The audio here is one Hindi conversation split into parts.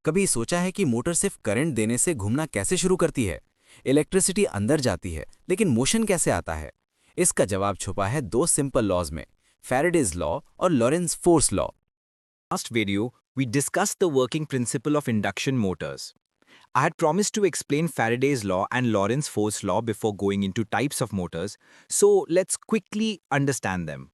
कभी सोचा है कि मोटर सिर्फ करंट देने से घूमना कैसे शुरू करती है? इलेक्ट्रिसिटी अंदर जाती है, लेकिन मोशन कैसे आता है? इसका जवाब छुपा है दो सिंपल लॉज में, फैराडेज लॉ और Lawrence force law. Last video, we discussed the working principle of induction motors. I had promised to explain Faraday's law and Lorentz force law before going into types of motors, so let's quickly understand them.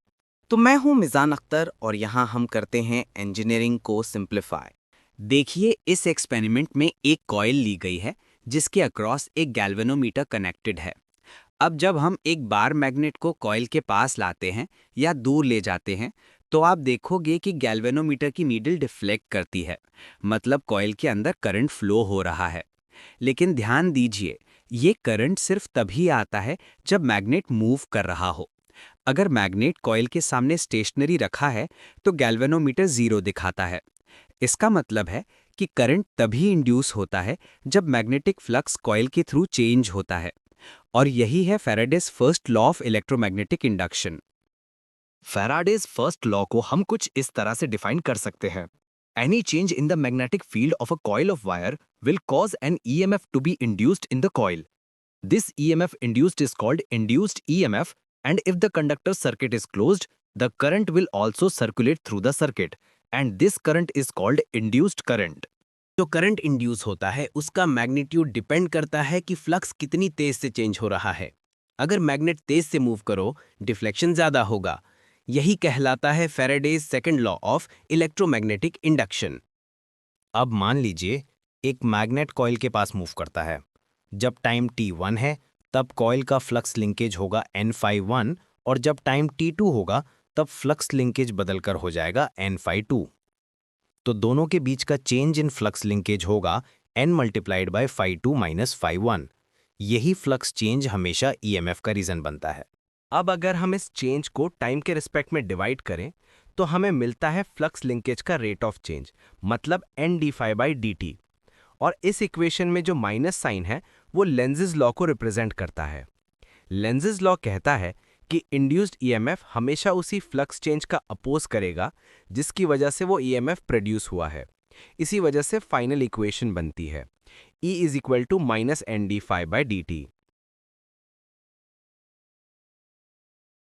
तो मैं हूं मिजान अख्तर और यहां हम करते हैं इंजीनियरिंग को सिंप्लीफाई। देखिए, इस एक्सपेरिमेंट में एक कॉइल ली गई है जिसके अक्रॉस एक गैल्वेनोमीटर कनेक्टेड है। अब जब हम एक बार मैग्नेट को कॉइल के पास लाते हैं या दूर ले जाते हैं तो आप देखोगे कि गैल्वेनोमीटर की नीडल डिफ्लेक्ट करती है, मतलब कॉइल के अंदर करंट फ्लो हो रहा है। लेकिन ध्यान दीजिए, ये करंट सिर्फ तभी आता है जब मैग्नेट मूव कर रहा हो। अगर मैग्नेट कॉइल के सामने स्टेशनरी रखा है तो गैल्वेनोमीटर जीरो दिखाता है। इसका मतलब है कि करंट तभी इंड्यूस होता है जब मैग्नेटिक फ्लक्स कॉइल के थ्रू चेंज होता है। और यही है Faraday's first law of electromagnetic induction. Faraday's first law को हम कुछ इस तरह से डिफाइन कर सकते हैं. Any change in the magnetic field of a coil of wire will cause an EMF to be induced in the coil. This EMF induced is called induced EMF, and if the conductor circuit is closed, the current will also circulate through the circuit, and this current is called induced current. जो करंट इंड्यूस होता है उसका मैग्नीट्यूड डिपेंड करता है कि फ्लक्स कितनी तेज से चेंज हो रहा है। अगर मैग्नेट तेज से मूव करो, डिफ्लेक्शन ज्यादा होगा। यही कहलाता है Faraday's second law of electromagnetic induction. अब मान लीजिए एक मैग्नेट कॉइल के पास मूव करता है। जब टाइम t1 है तब कॉइल का फ्लक्स लिंकेज होगा n∅1 और जब टाइम t2 होगा तब फ्लक्स लिंकेज बदलकर हो जाएगा n∅2। तो दोनों के बीच का चेंज इन फ्लक्स लिंकेज होगा n मल्टीप्लाइड बाय ∅2 माइनस ∅1। यही फ्लक्स चेंज हमेशा EMF का रीजन बनता है। अब अगर हम इस चेंज को टाइम के रिस्पेक्ट में डिवाइड करें तो हमें मिलता है फ्लक्स लिंकेज का रेट ऑफ चेंज, मतलब n/dt। और इस इक्वेशन में जो माइनस साइन है वो लेंज़ेस लॉ को रिप्रेजेंट करता है। लेंज़ेस लॉ कहता है कि इंड्यूस्ड EMF हमेशा उसी फ्लक्स चेंज का अपोज करेगा जिसकी वजह से वो EMF प्रोड्यूस हुआ है। इसी वजह से फाइनल इक्वेशन बनती है E = -n dφ/dt।